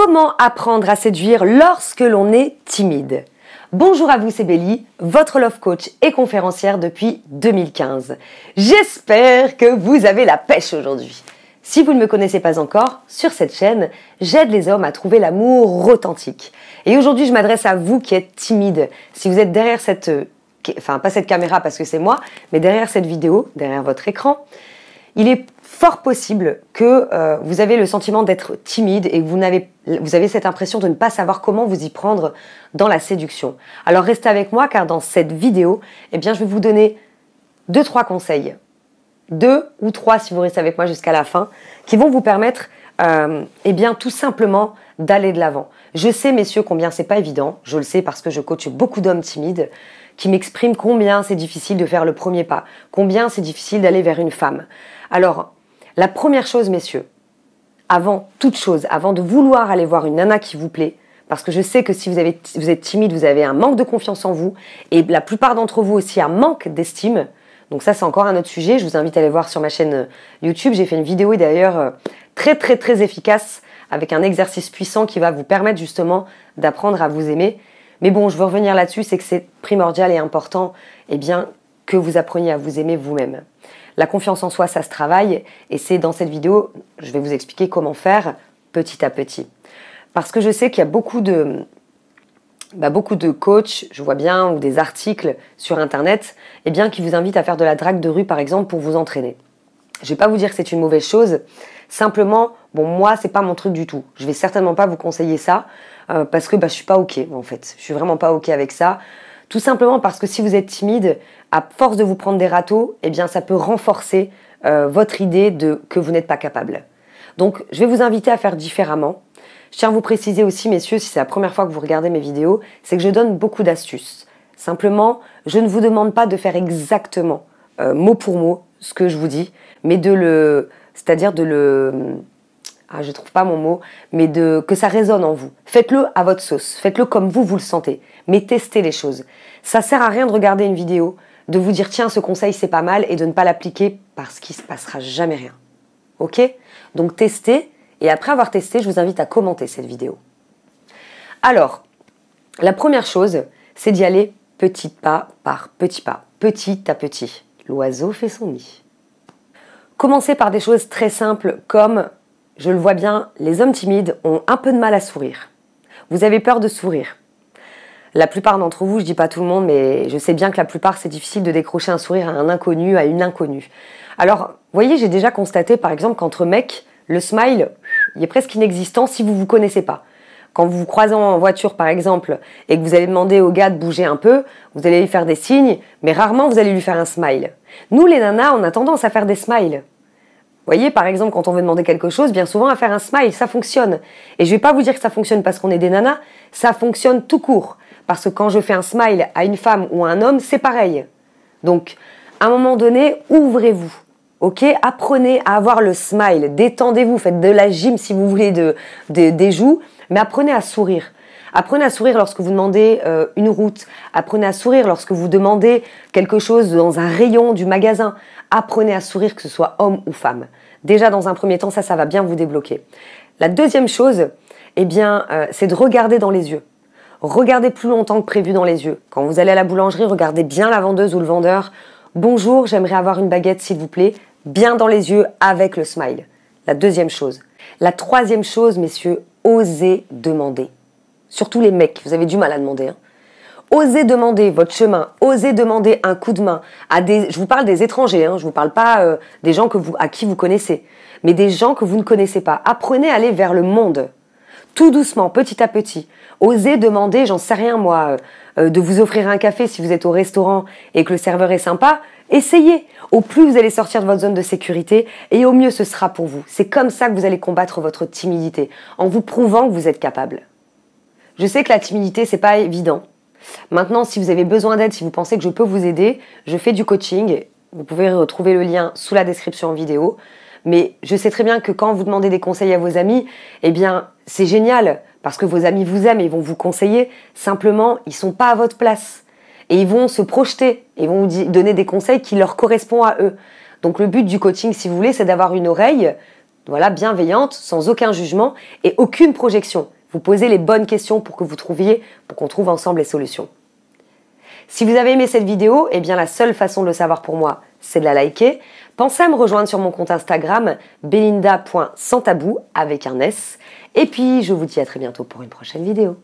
Comment apprendre à séduire lorsque l'on est timide? Bonjour à vous, c'est Bélie, votre love coach et conférencière depuis 2015. J'espère que vous avez la pêche aujourd'hui. Si vous ne me connaissez pas encore, sur cette chaîne, j'aide les hommes à trouver l'amour authentique. Et aujourd'hui, je m'adresse à vous qui êtes timide. Si vous êtes derrière cette... Enfin, pas cette caméra parce que c'est moi, mais derrière cette vidéo, derrière votre écran, il est fort possible que vous avez le sentiment d'être timide et que vous avez cette impression de ne pas savoir comment vous y prendre dans la séduction. Alors restez avec moi car dans cette vidéo, eh bien, je vais vous donner 2-3 conseils. 2 ou 3 si vous restez avec moi jusqu'à la fin, qui vont vous permettre eh bien, tout simplement d'aller de l'avant. Je sais, messieurs, combien c'est pas évident. Je le sais parce que je coach beaucoup d'hommes timides qui m'expriment combien c'est difficile de faire le premier pas, combien c'est difficile d'aller vers une femme. Alors, la première chose, messieurs, avant toute chose, avant de vouloir aller voir une nana qui vous plaît, parce que je sais que si vous êtes timide, vous avez un manque de confiance en vous, et la plupart d'entre vous aussi un manque d'estime. Donc ça, c'est encore un autre sujet. Je vous invite à aller voir sur ma chaîne YouTube. J'ai fait une vidéo d'ailleurs très efficace avec un exercice puissant qui va vous permettre justement d'apprendre à vous aimer. Mais bon, je veux revenir là-dessus, c'est que c'est primordial et important eh bien, que vous appreniez à vous aimer vous-même. La confiance en soi, ça se travaille et c'est dans cette vidéo, je vais vous expliquer comment faire petit à petit. Parce que je sais qu'il y a beaucoup de coachs, je vois bien, ou des articles sur Internet eh bien, qui vous invitent à faire de la drague de rue, par exemple, pour vous entraîner. Je ne vais pas vous dire que c'est une mauvaise chose. Simplement, bon, moi, c'est pas mon truc du tout. Je vais certainement pas vous conseiller ça parce que je suis pas OK, en fait. Je suis vraiment pas OK avec ça. Tout simplement parce que si vous êtes timide, à force de vous prendre des râteaux, eh bien, ça peut renforcer votre idée que vous n'êtes pas capable. Donc, je vais vous inviter à faire différemment. Je tiens à vous préciser aussi, messieurs, si c'est la première fois que vous regardez mes vidéos, c'est que je donne beaucoup d'astuces. Simplement, je ne vous demande pas de faire exactement, mot pour mot, ce que je vous dis, mais je trouve pas mon mot, mais que ça résonne en vous. Faites-le à votre sauce, faites-le comme vous le sentez, mais testez les choses. Ça sert à rien de regarder une vidéo, de vous dire tiens ce conseil c'est pas mal et de ne pas l'appliquer parce qu'il se passera jamais rien. Ok? Donc testez et après avoir testé, je vous invite à commenter cette vidéo. Alors, la première chose, c'est d'y aller petit pas par petit pas, petit à petit. L'oiseau fait son nid. Commencez par des choses très simples comme, je le vois bien, les hommes timides ont un peu de mal à sourire. Vous avez peur de sourire. La plupart d'entre vous, je dis pas tout le monde, mais je sais bien que la plupart, c'est difficile de décrocher un sourire à un inconnu, à une inconnue. Alors, vous voyez, j'ai déjà constaté, par exemple, qu'entre mecs, le smile, il est presque inexistant si vous vous connaissez pas. Quand vous vous croisez en voiture, par exemple, et que vous allez demander au gars de bouger un peu, vous allez lui faire des signes, mais rarement vous allez lui faire un smile. Nous, les nanas, on a tendance à faire des smiles. Vous voyez, par exemple, quand on veut demander quelque chose, bien souvent, à faire un smile, ça fonctionne. Et je vais pas vous dire que ça fonctionne parce qu'on est des nanas, ça fonctionne tout court. Parce que quand je fais un smile à une femme ou à un homme, c'est pareil. Donc, à un moment donné, ouvrez-vous. Ok, apprenez à avoir le smile, détendez-vous, faites de la gym si vous voulez des joues, mais apprenez à sourire. Apprenez à sourire lorsque vous demandez une route. Apprenez à sourire lorsque vous demandez quelque chose dans un rayon du magasin. Apprenez à sourire, que ce soit homme ou femme. Déjà, dans un premier temps, ça va bien vous débloquer. La deuxième chose, eh bien, c'est de regarder dans les yeux. Regardez plus longtemps que prévu dans les yeux. Quand vous allez à la boulangerie, regardez bien la vendeuse ou le vendeur. Bonjour, j'aimerais avoir une baguette, s'il vous plaît. Bien dans les yeux avec le smile. La deuxième chose. La troisième chose, messieurs, osez demander. Surtout les mecs, vous avez du mal à demander. Hein. Osez demander votre chemin, osez demander un coup de main. Je vous parle des étrangers, hein, je ne vous parle pas des gens à qui vous connaissez, mais des gens que vous ne connaissez pas. Apprenez à aller vers le monde, tout doucement, petit à petit. Osez demander, j'en sais rien moi, de vous offrir un café si vous êtes au restaurant et que le serveur est sympa. Essayez. Au plus vous allez sortir de votre zone de sécurité et au mieux ce sera pour vous. C'est comme ça que vous allez combattre votre timidité, en vous prouvant que vous êtes capable. Je sais que la timidité, c'est pas évident. Maintenant, si vous avez besoin d'aide, si vous pensez que je peux vous aider, je fais du coaching. Vous pouvez retrouver le lien sous la description en vidéo. Mais je sais très bien que quand vous demandez des conseils à vos amis, eh bien, c'est génial parce que vos amis vous aiment et ils vont vous conseiller. Simplement, ils sont pas à votre place. Et ils vont se projeter, ils vont vous donner des conseils qui leur correspondent à eux. Donc le but du coaching, si vous voulez, c'est d'avoir une oreille Voilà, bienveillante, sans aucun jugement et aucune projection. Vous posez les bonnes questions pour qu'on trouve ensemble les solutions. Si vous avez aimé cette vidéo, eh bien la seule façon de le savoir pour moi, c'est de la liker. Pensez à me rejoindre sur mon compte Instagram belinda.sanstabou avec un S. Et puis, je vous dis à très bientôt pour une prochaine vidéo.